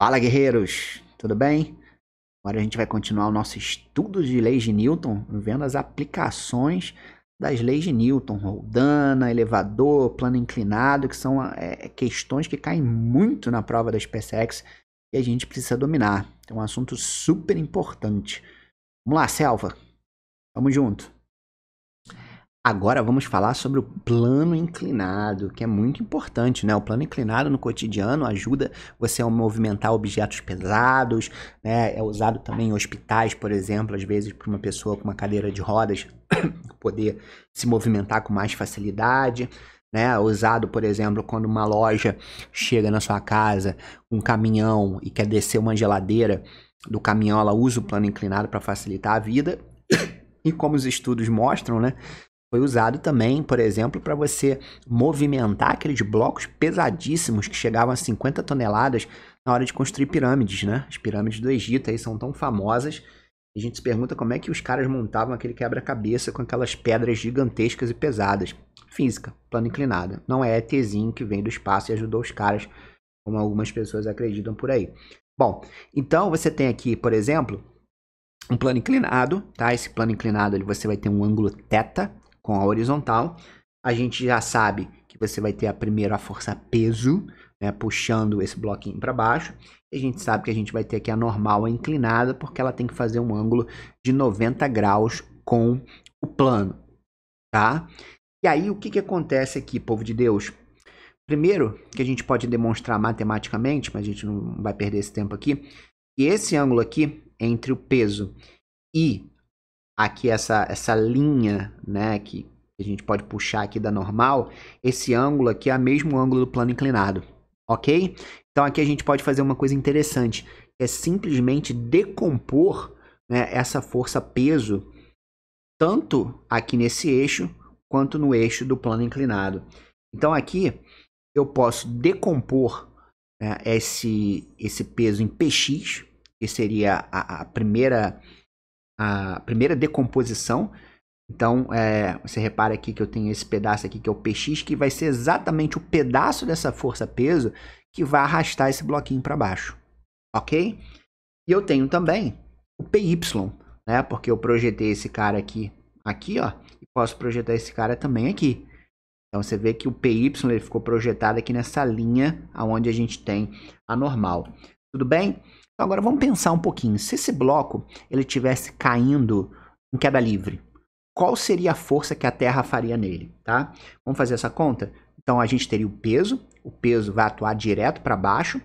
Fala, guerreiros! Tudo bem? Agora a gente vai continuar o nosso estudo de leis de Newton, vendo as aplicações das leis de Newton, roldana, elevador, plano inclinado, que são questões que caem muito na prova da SpaceX e a gente precisa dominar. É um assunto super importante. Vamos lá, Selva. Vamos junto. Agora vamos falar sobre o plano inclinado, que é muito importante, né? O plano inclinado no cotidiano ajuda você a movimentar objetos pesados, né? É usado também em hospitais, por exemplo, às vezes para uma pessoa com uma cadeira de rodas poder se movimentar com mais facilidade, né? É usado, por exemplo, quando uma loja chega na sua casa com um caminhão e quer descer uma geladeira do caminhão, ela usa o plano inclinado para facilitar a vida. E como os estudos mostram, né? Foi usado também, por exemplo, para você movimentar aqueles blocos pesadíssimos que chegavam a 50 toneladas na hora de construir pirâmides, né? As pirâmides do Egito aí são tão famosas. E a gente se pergunta como é que os caras montavam aquele quebra-cabeça com aquelas pedras gigantescas e pesadas. Física, plano inclinado. Não é ETzinho que vem do espaço e ajudou os caras, como algumas pessoas acreditam por aí. Bom, então você tem aqui, por exemplo, um plano inclinado, tá? Esse plano inclinado você vai ter um ângulo θ com a horizontal. A gente já sabe que você vai ter a força peso, né, puxando esse bloquinho para baixo. E a gente sabe que a gente vai ter aqui a normal, a inclinada, porque ela tem que fazer um ângulo de 90 graus com o plano, tá? E aí, o que acontece aqui, povo de Deus? Primeiro, que a gente pode demonstrar matematicamente, mas a gente não vai perder esse tempo aqui, que esse ângulo aqui, entre o peso e aqui essa linha, né, que a gente pode puxar aqui da normal, esse ângulo aqui é o mesmo ângulo do plano inclinado, ok? Então aqui a gente pode fazer uma coisa interessante, é simplesmente decompor, né, essa força peso, tanto aqui nesse eixo, quanto no eixo do plano inclinado. Então aqui eu posso decompor, né, esse peso em px, que seria a primeira decomposição. Então, você repara aqui que eu tenho esse pedaço aqui que é o px, que vai ser exatamente o pedaço dessa força-peso que vai arrastar esse bloquinho para baixo, ok? E eu tenho também o py, né? Porque eu projetei esse cara aqui, ó, e posso projetar esse cara também aqui. Então, você vê que o py ele ficou projetado aqui nessa linha onde a gente tem a normal. Tudo bem? Então, agora vamos pensar um pouquinho. Se esse bloco ele tivesse caindo em queda livre, qual seria a força que a Terra faria nele, tá? Vamos fazer essa conta? Então, a gente teria o peso vai atuar direto para baixo.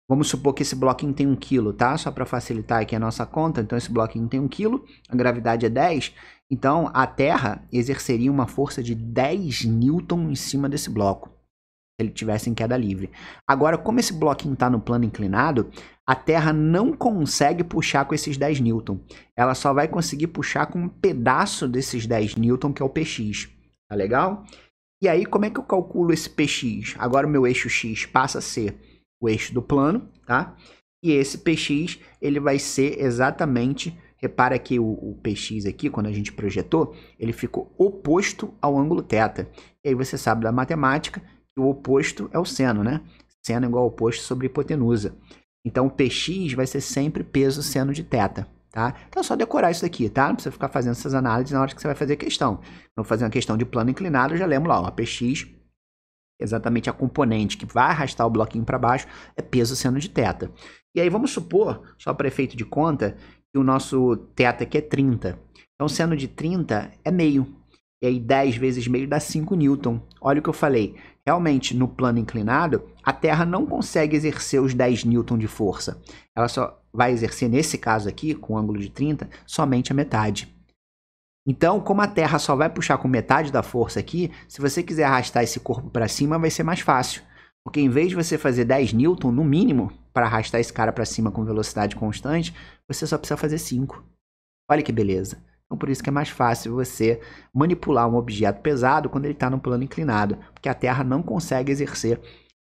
Vamos supor que esse bloquinho tem 1 kg, tá? Só para facilitar aqui a nossa conta. Então, esse bloquinho tem 1 kg, a gravidade é 10. Então, a Terra exerceria uma força de 10 newton em cima desse bloco, se ele estivesse em queda livre. Agora, como esse bloquinho está no plano inclinado, a Terra não consegue puxar com esses 10 newton. Ela só vai conseguir puxar com um pedaço desses 10 newton, que é o px. Tá legal? E aí, como é que eu calculo esse px? Agora, o meu eixo x passa a ser o eixo do plano, tá? E esse px, ele vai ser exatamente... Repara que o px aqui, quando a gente projetou, ele ficou oposto ao ângulo θ. E aí você sabe da matemática que o oposto é o seno, né? Seno é igual ao oposto sobre hipotenusa. Então, o px vai ser sempre peso seno de θ, tá? Então, é só decorar isso daqui, tá? Não precisa ficar fazendo essas análises na hora que você vai fazer a questão. Vou fazer uma questão de plano inclinado, já lembro lá, ó, px, exatamente a componente que vai arrastar o bloquinho para baixo, é peso seno de θ. E aí, vamos supor, só para efeito de conta, que o nosso θ aqui é 30. Então, seno de 30 é meio. E aí, 10 vezes meio dá 5 newton. Olha o que eu falei. Realmente, no plano inclinado, a Terra não consegue exercer os 10 newton de força. Ela só vai exercer, nesse caso aqui, com ângulo de 30, somente a metade. Então, como a Terra só vai puxar com metade da força aqui, se você quiser arrastar esse corpo para cima, vai ser mais fácil. Porque em vez de você fazer 10 newton, no mínimo, para arrastar esse cara para cima com velocidade constante, você só precisa fazer 5. Olha que beleza. Então, por isso que é mais fácil você manipular um objeto pesado quando ele está no plano inclinado, porque a Terra não consegue exercer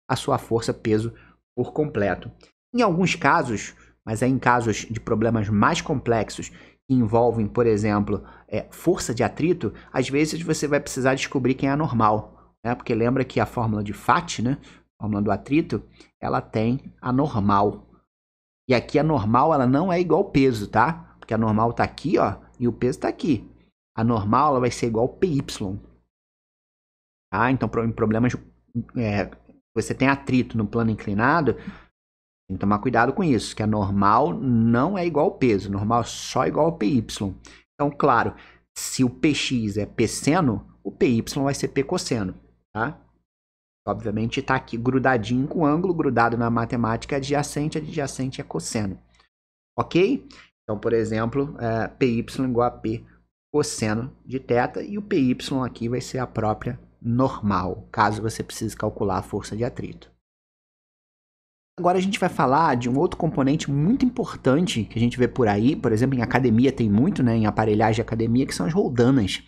a sua força-peso por completo. Em alguns casos, mas é em casos de problemas mais complexos, que envolvem, por exemplo, força de atrito, às vezes você vai precisar descobrir quem é anormal, né? Porque lembra que a fórmula de Fat, né? fórmula do atrito, ela tem a normal. E aqui a normal, ela não é igual ao peso, tá? Porque a normal tá aqui, ó, e o peso tá aqui. A normal, ela vai ser igual ao PY. Tá? Então, em problemas, você tem atrito no plano inclinado, tem que tomar cuidado com isso, que a normal não é igual ao peso, normal é só igual ao PY. Então, claro, se o PX é P seno, o PY vai ser P cosseno, tá? Obviamente está aqui grudadinho com o ângulo, grudado na matemática adjacente é cosseno. Ok? Então, por exemplo, PY igual a P cosseno de θ, e o PY aqui vai ser a própria normal, caso você precise calcular a força de atrito. Agora a gente vai falar de um outro componente muito importante que a gente vê por aí, por exemplo, em academia tem muito, né, em aparelhagem de academia, que são as roldanas.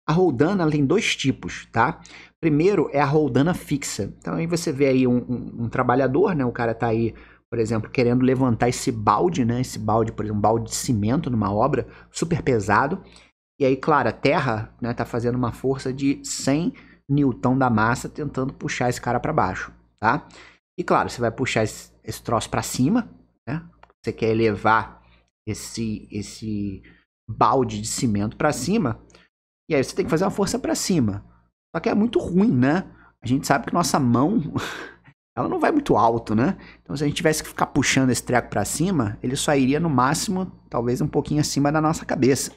A roldana ela tem dois tipos, tá? Primeiro é a roldana fixa. Então aí você vê aí um trabalhador, né, o cara tá aí, por exemplo, querendo levantar esse balde, né, esse balde, por exemplo, um balde de cimento numa obra super pesado. E aí, claro, a terra, né, tá fazendo uma força de 100 newton da massa tentando puxar esse cara para baixo, tá? E claro, você vai puxar esse troço para cima, né? Você quer elevar esse balde de cimento para cima, e aí você tem que fazer uma força para cima. Só que é muito ruim, né? A gente sabe que nossa mão, ela não vai muito alto, né? Então se a gente tivesse que ficar puxando esse treco para cima, ele só iria no máximo, talvez um pouquinho acima da nossa cabeça.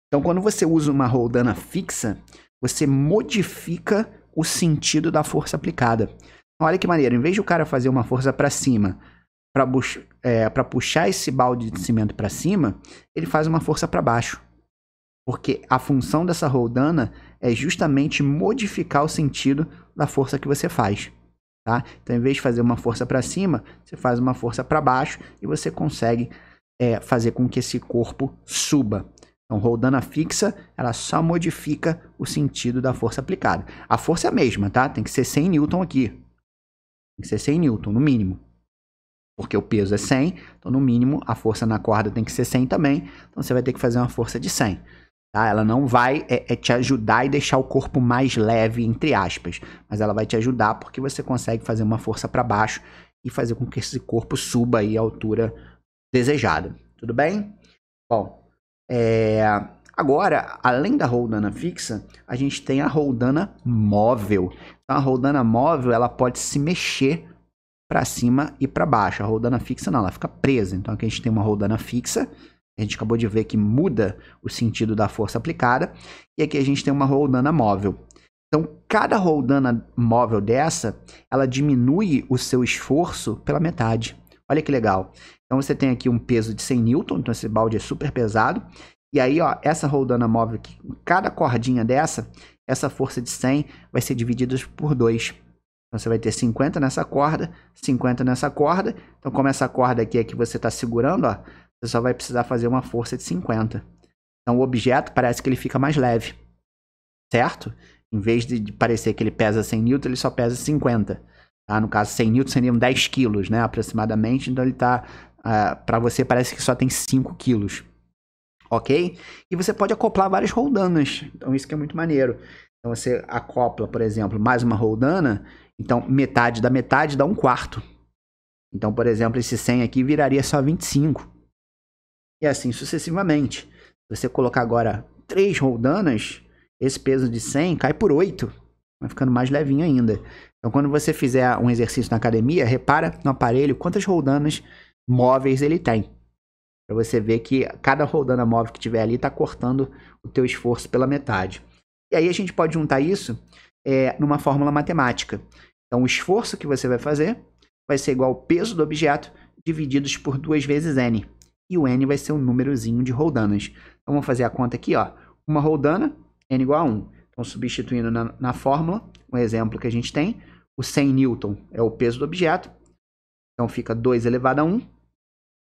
Então quando você usa uma roldana fixa, você modifica o sentido da força aplicada. Olha que maneiro, em vez de o cara fazer uma força para cima para puxar esse balde de cimento para cima, ele faz uma força para baixo. Porque a função dessa roldana é justamente modificar o sentido da força que você faz. Tá? Então, em vez de fazer uma força para cima, você faz uma força para baixo e você consegue fazer com que esse corpo suba. Então, roldana fixa, ela só modifica o sentido da força aplicada. A força é a mesma, tá? Tem que ser 100 newton aqui. Tem que ser 100 newton, no mínimo. Porque o peso é 100, então no mínimo a força na corda tem que ser 100 também. Então você vai ter que fazer uma força de 100. Tá? Ela não vai te ajudar e deixar o corpo mais leve, entre aspas. Mas ela vai te ajudar porque você consegue fazer uma força para baixo e fazer com que esse corpo suba aí a altura desejada. Tudo bem? Bom, agora, além da roldana fixa, a gente tem a roldana móvel. Então, a roldana móvel ela pode se mexer para cima e para baixo. A roldana fixa não, ela fica presa. Então, aqui a gente tem uma roldana fixa. A gente acabou de ver que muda o sentido da força aplicada. E aqui a gente tem uma roldana móvel. Então, cada roldana móvel dessa, ela diminui o seu esforço pela metade. Olha que legal. Então, você tem aqui um peso de 100 newton. Então, esse balde é super pesado. E aí, ó, essa roldana móvel, cada cordinha dessa, essa força de 100 vai ser dividida por 2. Então, você vai ter 50 nessa corda, 50 nessa corda. Então, como essa corda aqui é que você está segurando, ó, você só vai precisar fazer uma força de 50. Então, o objeto parece que ele fica mais leve, certo? Em vez de parecer que ele pesa 100 newton, ele só pesa 50. Tá? No caso, 100 newton seriam 10 quilos, né, aproximadamente. Então, ele está, para você, parece que só tem 5 quilos. Ok? E você pode acoplar várias roldanas. Então, isso que é muito maneiro. Então, você acopla, por exemplo, mais uma roldana. Então, metade da metade dá 1/4. Então, por exemplo, esse 100 aqui viraria só 25. E assim sucessivamente. Se você colocar agora 3 roldanas, esse peso de 100 cai por 8. Vai ficando mais levinho ainda. Então, quando você fizer um exercício na academia, repara no aparelho quantas roldanas móveis ele tem. Para você ver que cada roldana móvel que tiver ali está cortando o teu esforço pela metade. E aí a gente pode juntar isso numa fórmula matemática. Então, o esforço que você vai fazer vai ser igual ao peso do objeto divididos por 2 vezes n. E o n vai ser um númerozinho de roldanas. Então, vamos fazer a conta aqui, ó. Uma roldana, n igual a 1. Então, substituindo na fórmula, um exemplo que a gente tem, o 100 newton é o peso do objeto. Então, fica 2 elevado a 1.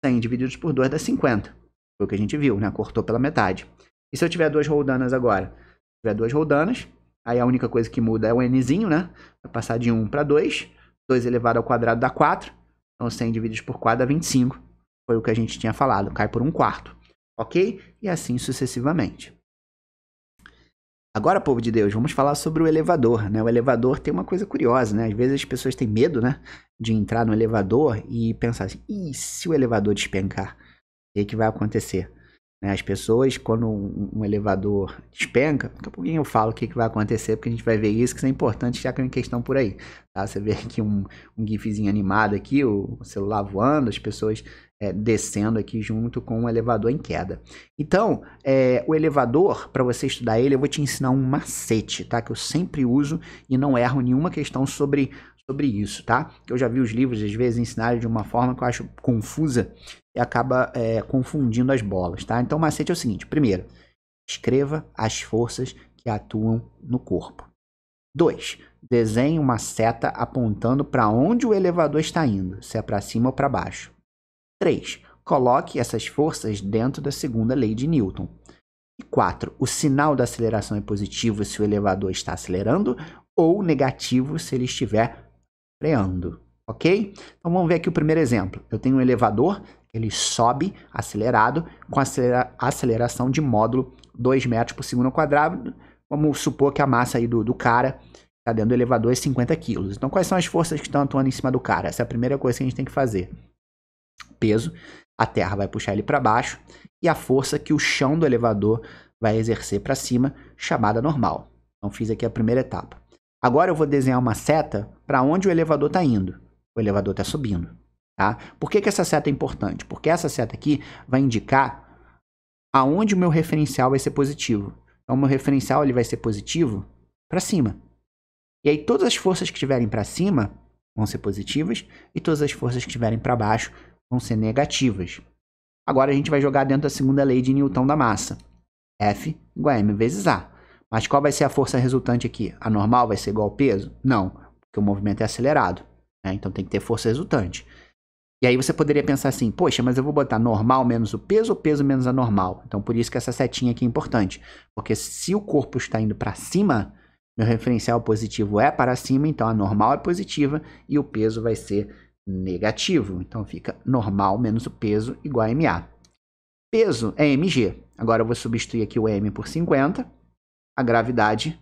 100 divididos por 2 dá 50. Foi o que a gente viu, né? Cortou pela metade. E se eu tiver 2 roldanas agora? Se tiver 2 roldanas, aí a única coisa que muda é o nzinho, né? Vai passar de 1 para 2. 2 elevado ao quadrado dá 4. Então, 100 divididos por 4 dá 25. Foi o que a gente tinha falado. Cai por 1/4. Ok? E assim sucessivamente. Agora, povo de Deus, vamos falar sobre o elevador, né? O elevador tem uma coisa curiosa, né? Às vezes as pessoas têm medo, né? De entrar no elevador e pensar assim, e se o elevador despencar? O que vai acontecer? Né? As pessoas, quando um elevador despenca, daqui a pouquinho eu falo o que vai acontecer, porque a gente vai ver isso, que isso é importante, já que é uma questão por aí. Tá? Você vê aqui um gifzinho animado aqui, o celular voando, as pessoas descendo aqui junto com o elevador em queda. Então, o elevador, para você estudar ele, eu vou te ensinar um macete, tá? Que eu sempre uso e não erro nenhuma questão sobre isso, tá? Eu já vi os livros, às vezes, ensinarem de uma forma que eu acho confusa e acaba confundindo as bolas, tá? Então, o macete é o seguinte. Primeiro, escreva as forças que atuam no corpo. 2. Desenhe uma seta apontando para onde o elevador está indo, se é para cima ou para baixo. 3. Coloque essas forças dentro da segunda lei de Newton. E 4. O sinal da aceleração é positivo se o elevador está acelerando ou negativo se ele estiver freando, ok? Então vamos ver aqui o primeiro exemplo. Eu tenho um elevador, ele sobe acelerado com aceleração de módulo 2 metros por segundo ao quadrado. Vamos supor que a massa aí do cara que está dentro do elevador é 50 quilos. Então quais são as forças que estão atuando em cima do cara? Essa é a primeira coisa que a gente tem que fazer. Peso, a terra vai puxar ele para baixo e a força que o chão do elevador vai exercer para cima, chamada normal. Então fiz aqui a primeira etapa. Agora eu vou desenhar uma seta para onde o elevador está indo. O elevador está subindo. Tá? Por que essa seta é importante? Porque essa seta aqui vai indicar aonde o meu referencial vai ser positivo. Então o meu referencial ele vai ser positivo para cima. E aí todas as forças que estiverem para cima vão ser positivas e todas as forças que estiverem para baixo vão ser negativas. Agora a gente vai jogar dentro da segunda lei de Newton da massa. F igual a m vezes A. Mas qual vai ser a força resultante aqui? A normal vai ser igual ao peso? Não, porque o movimento é acelerado. Né? Então tem que ter força resultante. E aí você poderia pensar assim, poxa, mas eu vou botar normal menos o peso ou peso menos a normal? Então por isso que essa setinha aqui é importante. Porque se o corpo está indo para cima, meu referencial positivo é para cima, então a normal é positiva e o peso vai ser negativo. Então fica normal menos o peso igual a MA. Peso é mg. Agora eu vou substituir aqui o m por 50. A gravidade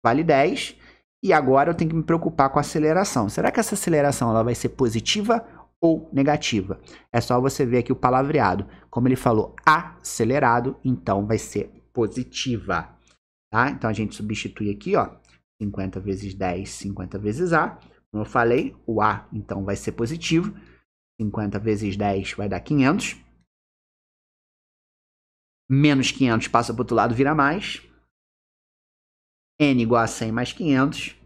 vale 10. E agora eu tenho que me preocupar com a aceleração. Será que essa aceleração ela vai ser positiva ou negativa? É só você ver aqui o palavreado. Como ele falou acelerado, então vai ser positiva. Tá? Então a gente substitui aqui, ó, 50 vezes 10, 50 vezes A. Como eu falei, o A então vai ser positivo. 50 vezes 10 vai dar 500. Menos 500 passa para o outro lado, vira mais. N igual a 100 mais 500.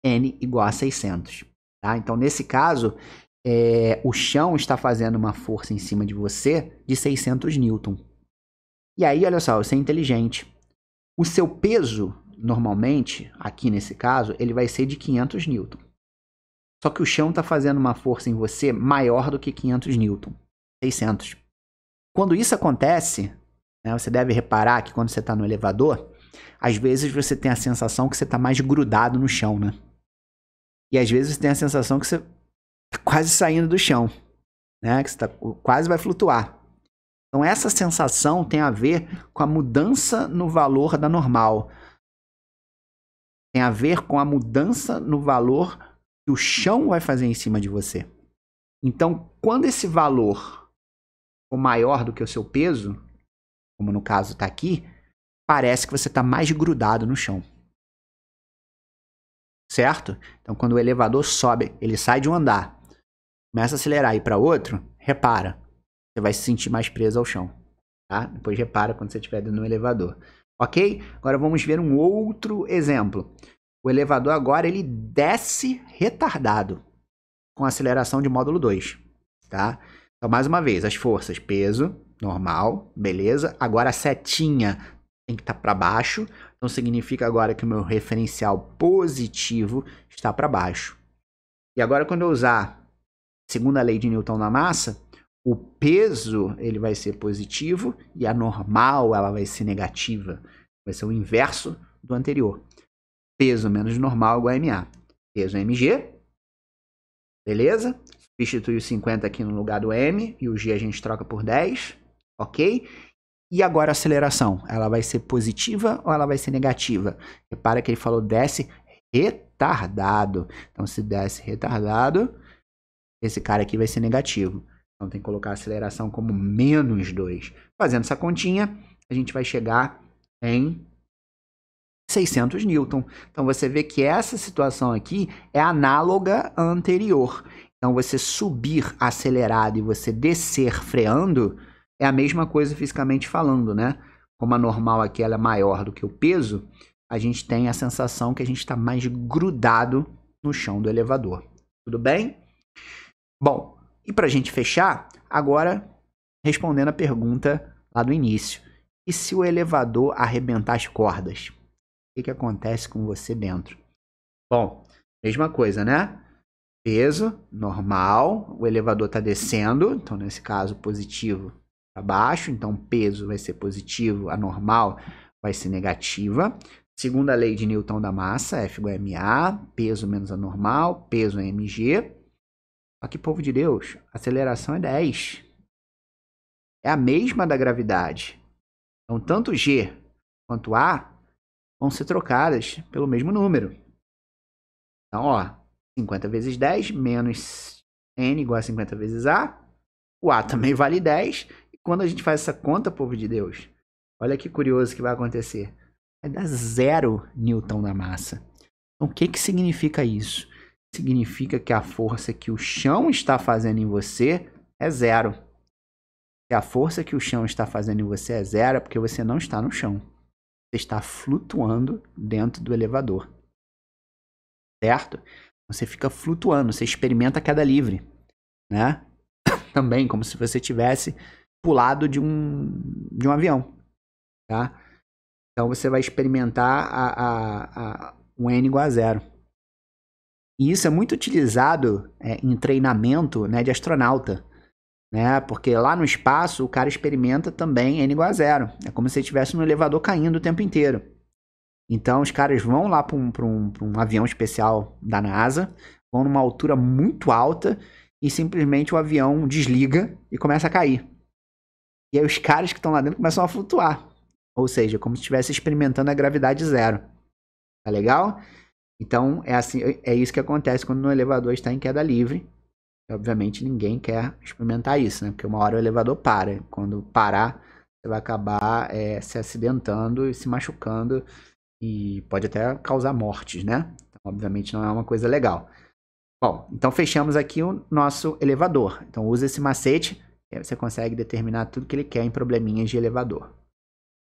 N igual a 600. Tá? Então, nesse caso, o chão está fazendo uma força em cima de você de 600 newton. E aí, olha só, você é inteligente. O seu peso, normalmente, aqui nesse caso, ele vai ser de 500 newton. Só que o chão está fazendo uma força em você maior do que 500 newton. 600. Quando isso acontece, né, você deve reparar que quando você está no elevador, às vezes você tem a sensação que você está mais grudado no chão, né? E às vezes você tem a sensação que você está quase saindo do chão, né? Que você quase vai flutuar. Então essa sensação tem a ver com a mudança no valor da normal. Tem a ver com a mudança no valor que o chão vai fazer em cima de você. Então, quando esse valor for maior do que o seu peso, como no caso está aqui, parece que você está mais grudado no chão. Certo? Então, quando o elevador sobe, ele sai de um andar, começa a acelerar e ir para outro, repara, você vai se sentir mais preso ao chão. Tá? Depois repara quando você estiver dentro do elevador. Ok? Agora vamos ver um outro exemplo. O elevador agora ele desce retardado com aceleração de módulo 2. Tá? Então, mais uma vez, as forças, peso, normal, beleza. Agora a setinha tem que estar para baixo. Então, significa agora que o meu referencial positivo está para baixo. E agora, quando eu usar a segunda lei de Newton na massa, o peso ele vai ser positivo e a normal ela vai ser negativa. Vai ser o inverso do anterior. Peso menos normal igual a MA. Peso é mg. Beleza? Substitui o 50 aqui no lugar do M. E o G a gente troca por 10. Ok? E agora a aceleração, ela vai ser positiva ou ela vai ser negativa? Repara que ele falou desce retardado. Então, se desce retardado, esse cara aqui vai ser negativo. Então, tem que colocar a aceleração como -2. Fazendo essa continha, a gente vai chegar em 600 Newton. Então, você vê que essa situação aqui é análoga à anterior. Então, você subir acelerado e você descer freando é a mesma coisa fisicamente falando, né? Como a normal aqui ela é maior do que o peso, a gente tem a sensação que a gente está mais grudado no chão do elevador. Tudo bem? Bom, e para a gente fechar, agora respondendo a pergunta lá do início. E se o elevador arrebentar as cordas? O que acontece com você dentro? Bom, mesma coisa, né? Peso, normal, o elevador está descendo, então nesse caso positivo para baixo, então peso vai ser positivo, a normal vai ser negativa. Segunda lei de Newton da massa, F igual a ma, peso menos a normal, peso é mg. Só que, povo de Deus, a aceleração é 10. É a mesma da gravidade. Então, tanto g quanto a vão ser trocadas pelo mesmo número. Então, ó, 50 vezes 10 menos n igual a 50 vezes a. O a também vale 10. E quando a gente faz essa conta, povo de Deus, olha que curioso que vai acontecer. Vai dar 0 Newton na massa. Então, o que significa isso? Significa que a força que o chão está fazendo em você é 0. Se a força que o chão está fazendo em você é 0, é porque você não está no chão. Você está flutuando dentro do elevador. Certo? Você fica flutuando, você experimenta a queda livre, né? Também como se você tivesse pulado de um avião, tá? Então você vai experimentar o n igual a 0. E isso é muito utilizado em treinamento, né, de astronauta, né? Porque lá no espaço o cara experimenta também n igual a 0. É como se ele estivesse no elevador caindo o tempo inteiro. Então os caras vão lá para um avião especial da NASA, vão numa altura muito alta e simplesmente o avião desliga e começa a cair. E aí os caras que estão lá dentro começam a flutuar. Ou seja, como se estivesse experimentando a gravidade 0. Tá legal? Então é assim, é isso que acontece quando o elevador está em queda livre. E, obviamente ninguém quer experimentar isso, né? Porque uma hora o elevador para. Quando parar, você vai acabar se acidentando e se machucando. E pode até causar mortes, né? Então, obviamente não é uma coisa legal. Bom, então fechamos aqui o nosso elevador. Então usa esse macete e aí você consegue determinar tudo que ele quer em probleminhas de elevador.